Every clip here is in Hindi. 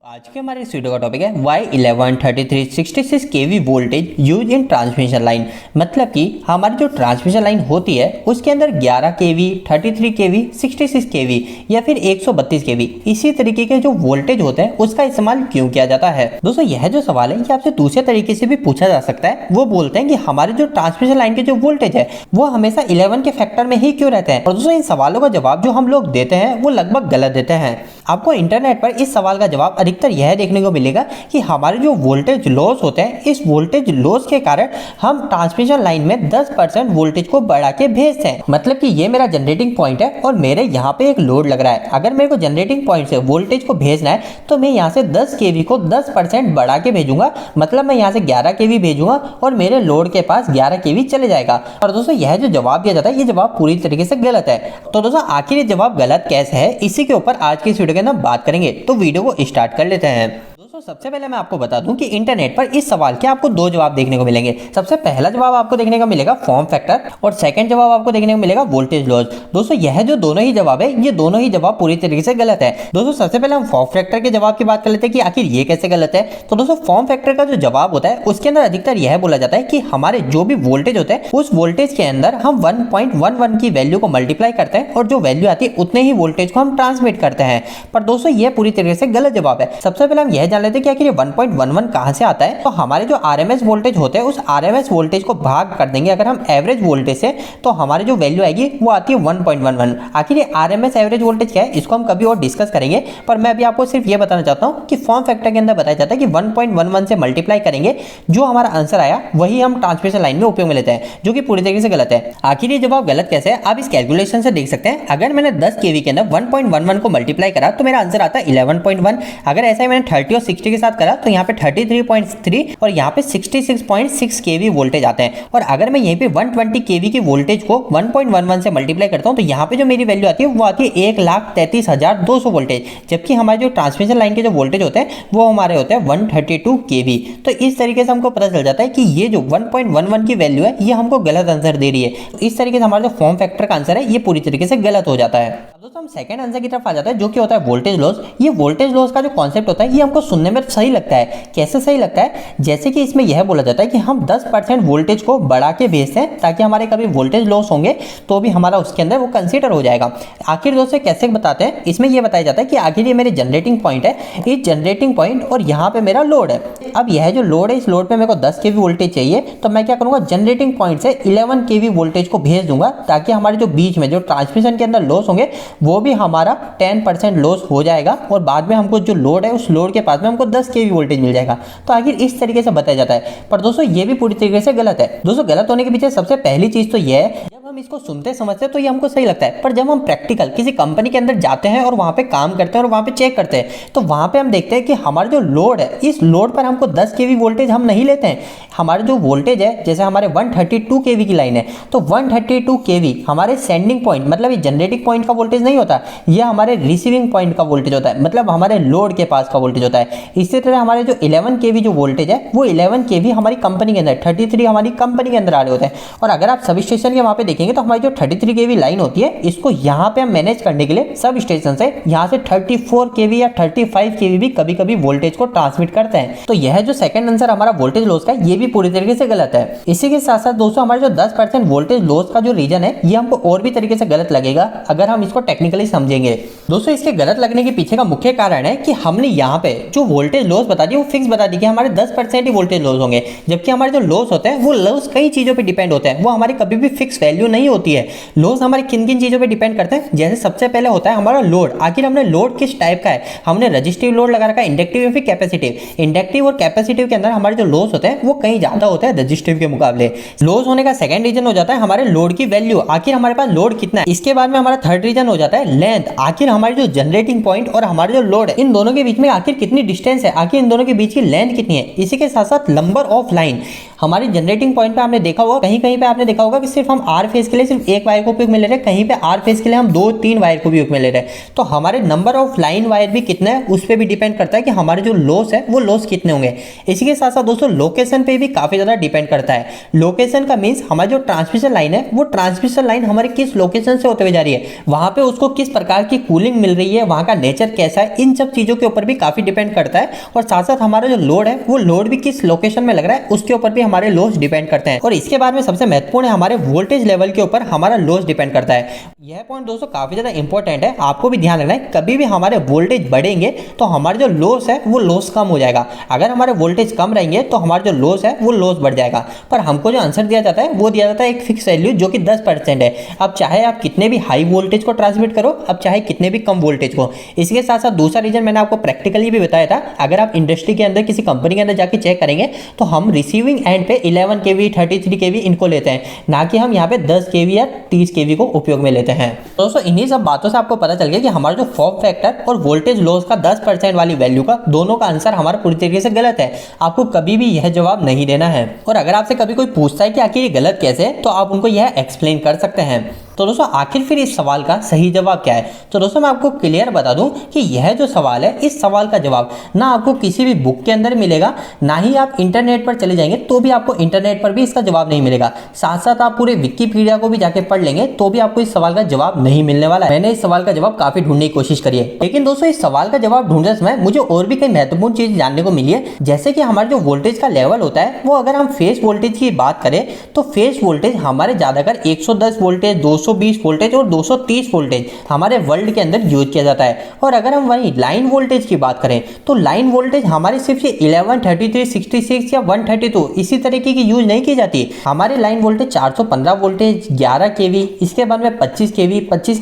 आज के हमारे इस वीडियो का टॉपिक है Y11 3366 kV voltage use in transmission line. मतलब कि हमारी जो ट्रांसमिशन लाइन होती है उसके अंदर 11 kV, 33 kV, 66 kV या फिर 132 kV इसी तरीके के जो वोल्टेज होते हैं उसका इस्तेमाल क्यों किया जाता है। दोस्तों यह जो सवाल है ये आपसे दूसरे तरीके से भी पूछा जा सकता है। वो बोलते हैं कि हमारे जो ट्रांसमिशन लाइन के जो वोल्टेज है वो हमेशा 11 के फैक्टर में ही क्यों रहते हैं। और दोस्तों इन सवालों का जवाब जो हम लोग देते हैं वो लगभग गलत देते हैं। आपको इंटरनेट पर इस सवाल का जवाब अधिकतर यह देखने को मिलेगा कि हमारे जो वोल्टेज लॉस होते हैं इस वोल्टेज लॉस के कारण हम ट्रांसमिशन लाइन में 10% वोल्टेज को बढ़ा के भेजते हैं। मतलब कि ये मेरा जनरेटिंग पॉइंट है और मेरे यहाँ पे एक लोड लग रहा है। अगर मेरे को जनरेटिंग पॉइंट से वोल्टेज को भेजना है तो मैं यहाँ से 10 kV को 10% बढ़ा के भेजूंगा। मतलब मैं यहाँ से 11 kV भेजूंगा और मेरे लोड के पास 11 kV चले जाएगा। और दोस्तों यह जो जवाब दिया जाता है ये जवाब पूरी तरीके से गलत है। तो दोस्तों आखिर ये जवाब गलत कैसे है इसी के ऊपर आज की इस वीडियो के अंदर बात करेंगे। तो वीडियो को स्टार्ट कर लेते हैं। दोस्तों सबसे पहले मैं आपको बता दूं कि इंटरनेट पर इस सवाल के आपको दो जवाब देखने को मिलेंगे। सबसे पहला जवाब आपको देखने को मिलेगा फॉर्म फैक्टर और सेकंड जवाब आपको देखने को मिलेगा वोल्टेज लॉस। दोस्तों यह जो दोनों ही जवाब है ये दोनों ही जवाब पूरी तरीके से गलत है। दोस्तों सबसे पहले हम फॉर्म फैक्टर के जवाब की बात कर लेते हैं कि आखिर ये कैसे गलत है। तो दोस्तों फॉर्म फैक्टर का जो जवाब होता है उसके अंदर अधिकतर यह बोला जाता है कि हमारे जो भी वोल्टेज होते हैं उस वोल्टेज के अंदर हम 1.11 की वैल्यू को मल्टीप्लाई करते हैं और जो वैल्यू आती है उतने ही वोल्टेज को हम ट्रांसमिट करते हैं। पर दोस्तों यह पूरी तरीके से गलत जवाब है। सबसे पहले हम यह जान लेते हैं कि आखिर 1.11 कहां से आता है। तो हमारे जो आरएमएस वोल्टेज होते हैं उस आरएमएस वोल्टेज को भाग कर देंगे अगर हम एवरेज वोल्टेज से तो हमारी जो वैल्यू आएगी वो आती है 1.11। आखिर ये आरएमएस एवरेज वोल्टेज क्या है इसको हम कभी और डिस्कस करेंगे। पर मैं अभी आपको सिर्फ ये बताना चाहता हूं कि फॉर्म फैक्टर के अंदर बताया जाता है कि 1.11 से मल्टीप्लाई करेंगे जो हमारा आंसर आया वही हम ट्रांसमिशन लाइन में उपयोग में लेते हैं, जो कि पूरी तरीके से गलत है। आखिर ये जवाब गलत कैसे है आप इस कैलकुलेशन से देख सकते हैं। अगर मैंने 10 kV के अंदर 1.11 को मल्टीप्लाई करा तो मेरा आंसर आता है 11.1। अगर ऐसा ही मैंने 30 और 60 के साथ करा तो यहाँ पे 33.3 और यहाँ पे 66.6 kV वोल्टेज आते हैं। और अगर मैं यहीं पे 120 kV की वोल्टेज को 1.11 से मल्टीप्लाई करता हूँ तो यहाँ पे जो मेरी वैल्यू आती है वो आती है 1,33,200 वोल्टेज। जबकि हमारे जो ट्रांसमिशन लाइन के जो वोल्टेज होते हैं वो हमारे होते हैं 132 kV। तो इस तरीके से हमको पता चल जाता है कि ये जो 1.11 की वैल्यू है ये हमको गलत आंसर दे रही है। तो इस तरीके से हमारा जो फॉर्म फैक्टर का आंसर है ये पूरी तरीके से गलत हो जाता है। दोस्तों हम सेकंड आंसर की तरफ आ जाता है जो कि होता है वोल्टेज लॉस। ये वोल्टेज लॉस का जो कॉन्सेप्ट होता है ये हमको सुनने में सही लगता है। कैसे सही लगता है? जैसे कि इसमें यह बोला जाता है कि हम 10% वोल्टेज को बढ़ा के भेजते हैं ताकि हमारे कभी वोल्टेज लॉस होंगे तो भी हमारा उसके अंदर वो कंसीडर हो जाएगा। आखिर दोस्तों कैसे बताते हैं इसमें यह बताया जाता है कि आखिर ये मेरे जनरेटिंग पॉइंट है, इस जनरेटिंग पॉइंट और यहाँ पे मेरा लोड है। अब यह जो लोड है इस लोड पे मेरे को 10 kV वोल्टेज चाहिए तो मैं क्या करूंगा जनरेटिंग पॉइंट से 11 kV वोल्टेज को भेज दूंगा ताकि हमारे जो बीच में जो ट्रांसमिशन के अंदर लॉस होंगे वो भी हमारा 10% लॉस हो जाएगा और बाद में हमको जो लोड है उस लोड के पास में हमको 10 kV वोल्टेज मिल जाएगा। तो आखिर इस तरीके से बताया जाता है। पर दोस्तों ये भी पूरी तरीके से गलत है। दोस्तों गलत होने के पीछे सबसे पहली चीज तो ये है जब हम इसको सुनते समझते हैं तो ये हमको सही लगता है। पर जब हम प्रैक्टिकल किसी कंपनी के अंदर जाते हैं और वहां पे काम करते हैं और वहां पे चेक करते हैं तो वहां पे हम देखते हैं कि हमारा जो लोड है इस लोड पर हमको 10 kV वोल्टेज हम नहीं लेते हैं। हमारा जो वोल्टेज है जैसे हमारे 132 kV की लाइन है तो 132 kV हमारे सेंडिंग पॉइंट मतलब ये जनरेटिंग पॉइंट का वोल्टेज नहीं होता, यह हमारे रिसीविंग पॉइंट का वोल्टेज होता है, मतलब हमारे लोड के पास का वोल्टेज होता है। इसी तरह हमारे जो 11 kV जो वोल्टेज है वो 11 kV हमारी कंपनी के अंदर 33 हमारी कंपनी के अंदर आ रहे होते हैं। और अगर आप सब स्टेशन के वहां पे देखेंगे तो हमारी जो 33 kV लाइन होती है इसको यहाँ पे हम मैनेज करने के लिए सब स्टेशन से यहाँ से 34 kV या 35 kV भी कभी कभी वोल्टेज को ट्रांसमिट करते हैं। तो यह जो सेकंड आंसर हमारा वोल्टेज लॉस का ये भी पूरी तरीके से गलत है। इसी के साथ साथ दोस्तों हमारे जो 10% वोल्टेज लॉस का जो रीजन है ये हमको और भी तरीके से गलत लगेगा अगर हम इसको टेक्निकली समझेंगे। दोस्तों इसके गलत लगने के पीछे का मुख्य कारण है कि हमने यहाँ पे जो वोल्टेज लॉस बता दी वो फिक्स बता दी कि हमारे 10% ही वोल्टेज लॉस होंगे। जबकि हमारे जो लॉस होते हैं वो लॉस कई चीजों पे डिपेंड होते हैं, वो हमारी कभी भी फिक्स वैल्यू नहीं होती है। लॉस हमारे किन किन चीजों पे डिपेंड करते हैं जैसे सबसे पहले होता है हमारा लोड। आखिर हमने लोड किस टाइप का है, हमने रजिस्टिव लोड लगा रखा है, इंडक्टिव या फिर कैपेसिटिव। इंडक्टिव और कैपेसिटिव के अंदर हमारे जो लॉस होते हैं वो कहीं ज्यादा होता है रजिस्टिव के मुकाबले। लॉस होने का सेकंड रीजन हो जाता है हमारे लोड की वैल्यू, आखिर हमारे पास लोड कितना है। इसके बाद में हमारा थर्ड रीजन हो जाता है लेंथ, आखिर हमारी जो जनरेटिंग पॉइंट और हमारे जो लोड है इन दोनों के बीच में आखिर कितनी डिस्टेंस है, आखिर इन दोनों के बीच की लेंथ कितनी है। इसी के साथ साथ नंबर ऑफ लाइन, हमारी जनरेटिंग पॉइंट पे आपने देखा होगा, कहीं कहीं पे आपने देखा होगा कि सिर्फ हम आर फेज के लिए सिर्फ एक वायर को उपयोग में ले रहे हैं, कहीं पे आर फेज के लिए हम 2-3 वायर को भी उपयोग में ले रहे हैं। तो हमारे नंबर ऑफ लाइन वायर भी कितना है उस पर भी डिपेंड करता है कि हमारे जो लॉस है वो लॉस कितने होंगे। इसी के साथ साथ दोस्तों लोकेशन पे भी काफी ज्यादा डिपेंड करता है। लोकेशन का मीन्स हमारी जो ट्रांसमिशन लाइन है वो ट्रांसमिशन लाइन हमारे किस लोकेशन से होते हुए जा रही है, वहां पे उसको किस प्रकार की कूलिंग मिल रही है, वहां का नेचर कैसा है, इन सब चीजों के ऊपर भी काफी डिपेंड करता है। और साथ साथ हमारा जो लोड है वो लोड भी किस लोकेशन में लग रहा है उसके ऊपर भी हमारे लॉस डिपेंड करते हैं। और इसके बाद में सबसे महत्वपूर्ण है हमारे वोल्टेज लेवल के ऊपर हमारा लॉस डिपेंड करता है। यह पॉइंट दोस्तों काफी ज्यादा इंपॉर्टेंट है, आपको भी ध्यान रखना है। कभी भी हमारे वोल्टेज बढ़ेंगे तो हमारे जो लॉस है वो लॉस कम हो जाएगा, अगर हमारे वोल्टेज कम रहेंगे तो हमारा जो लॉस है वो लॉस बढ़ जाएगा। पर हमको जो आंसर दिया जाता है वो दिया जाता है एक फिक्स वैल्यू जो कि 10% है। अब चाहे आप कितने भी हाई वोल्टेज को ट्रांसमिट करो, अब चाहे कितने भी कम वोल्टेज को। इसके साथ साथ दूसरा रीजन मैंने आपको प्रैक्टिकली भी बताया था, अगर आप इंडस्ट्री के अंदर किसी कंपनी के अंदर जाके चेक करेंगे तो हम रिसीविंग एंड पे 11 kV 33 kV इनको लेते हैं, ना कि हम यहाँ पे 10 kV या 30 kV को उपयोग में लेते हैं। दोस्तों इन्हीं सब बातों से आपको पता चल गया कि हमारा जो फॉर्म फैक्टर और वोल्टेज लॉस का 10% वाली वैल्यू का दोनों का आंसर हमारा पूरी तरीके से गलत है। आपको कभी भी यह जवाब नहीं देना है। और अगर आपसे कभी कोई पूछता है कि आखिर ये गलत कैसे है तो आप उनको यह एक्सप्लेन कर सकते हैं। तो दोस्तों आखिर फिर इस सवाल का सही जवाब क्या है? तो दोस्तों मैं आपको क्लियर बता दूं कि यह जो सवाल है इस सवाल का जवाब ना आपको किसी भी बुक के अंदर मिलेगा, ना ही आप इंटरनेट पर चले जाएंगे तो भी आपको इंटरनेट पर भी इसका जवाब नहीं मिलेगा। साथ साथ आप पूरे विकिपीडिया को भी जाके पढ़ लेंगे तो भी आपको इस सवाल का जवाब नहीं मिलने वाला है। मैंने इस सवाल का जवाब काफी ढूंढने की कोशिश करी है, लेकिन दोस्तों इस सवाल का जवाब ढूंढते समय मुझे और भी कई महत्वपूर्ण चीज जानने को मिली है। जैसे कि हमारा जो वोल्टेज का लेवल होता है वो अगर हम फेस वोल्टेज की बात करें तो फेस वोल्टेज हमारे ज्यादातर 110 वोल्टेज, 220 वोल्टेज और 230 वोल्टेज हमारे वर्ल्ड के अंदर यूज किया जाता है। और अगर हम वहीं लाइन वोल्टेज की बात करें तो लाइन वोल्टेज हमारे सिर्फ ये 11, 33, 66 या 132 इसी तरीके की यूज नहीं की जाती। हमारे लाइन वोल्टेज 415 वोल्टेज, 11 kV, इसके बाद में 25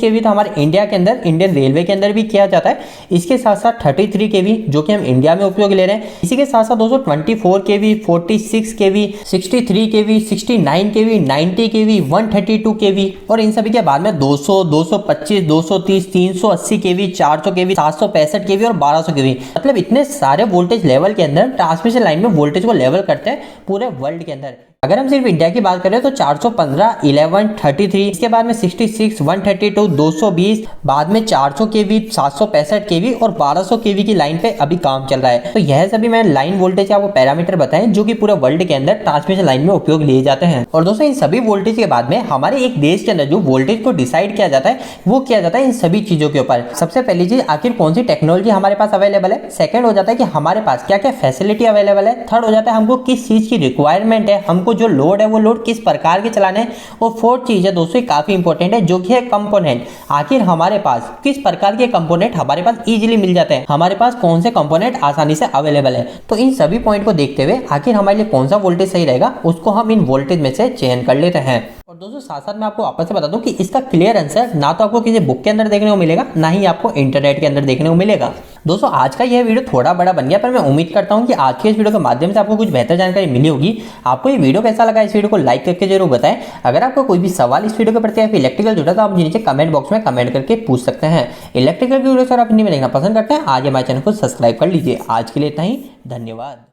kV तो हमारे इंडिया के अंदर इंडियन रेलवे के अंदर भी किया जाता है। इसके साथ साथ 33 kV जो कि हम इंडिया में उपयोग ले रहे हैं। इसी के साथ साथ दोस्तों 24 kV, 46 kV, 63 kV, 69 kV, 90 kV, 132 kV और इन सभी के बाद में 200, 225, 230, 380 kV, 400 kV, 765 kV और 1200 kV, मतलब इतने सारे वोल्टेज लेवल के अंदर ट्रांसमिशन लाइन में वोल्टेज को लेवल करते हैं पूरे वर्ल्ड के अंदर। अगर हम सिर्फ इंडिया की बात करें तो 415, 11, 33, इसके बाद में 66, 132, 220, बाद में 400 kV, 765 kV और 1200 kV की लाइन पे अभी काम चल रहा है। तो यह सभी मैंने लाइन वोल्टेज के आपको पैरामीटर बताए जो कि पूरे वर्ल्ड के अंदर ट्रांसमिशन लाइन में उपयोग लिए जाते हैं। और दोस्तों इन सभी वोल्टेज के बाद में हमारे एक देश के अंदर जो वोल्टेज को डिसाइड किया जाता है वो किया जाता है इन सभी चीजों के ऊपर। सबसे पहली चीज आखिर कौन सी टेक्नोलॉजी हमारे पास अवेलेबल है, सेकंड हो जाता है कि हमारे पास क्या क्या फैसिलिटी अवेलेबल है, थर्ड हो जाता है हमको किस चीज की रिक्वायरमेंट है, हमको जो लोड है वो लोड किस प्रकार के चलाने हैं, और फोर्थ चीज है दोस्तों काफी इंपॉर्टेंट है जो कि है कंपोनेंट। आखिर हमारे पास किस प्रकार के कंपोनेंट हमारे पास इजीली मिल जाते हैं, हमारे पास कौन से कंपोनेंट आसानी से अवेलेबल है। तो इन सभी पॉइंट को देखते हुए आखिर हमारे लिए कौन सा वोल्टेज सही रहेगा उसको हम इन वोल्टेज में से चयन कर लेते हैं। और दोस्तों साथ साथ मैं आपको वापस से बता दूं कि इसका क्लियर आंसर ना तो आपको किसी बुक के अंदर देखने को मिलेगा, ना ही आपको इंटरनेट के अंदर देखने को मिलेगा। दोस्तों आज का यह वीडियो थोड़ा बड़ा बन गया, पर मैं उम्मीद करता हूं कि आज के इस वीडियो के माध्यम से आपको कुछ बेहतर जानकारी मिली होगी। आपको ये वीडियो कैसा लगा इस वीडियो को लाइक करके जरूर बताएं। अगर आपको कोई भी सवाल इस वीडियो के प्रति या फिर इलेक्ट्रिकल जुड़ा तो आप नीचे कमेंट बॉक्स में कमेंट करके पूछ सकते हैं। इलेक्ट्रिकल वीडियो अगर आप हिंदी में देखना पसंद करते हैं आज हमारे चैनल को सब्सक्राइब कर लीजिए। आज के लिए इतना ही, धन्यवाद।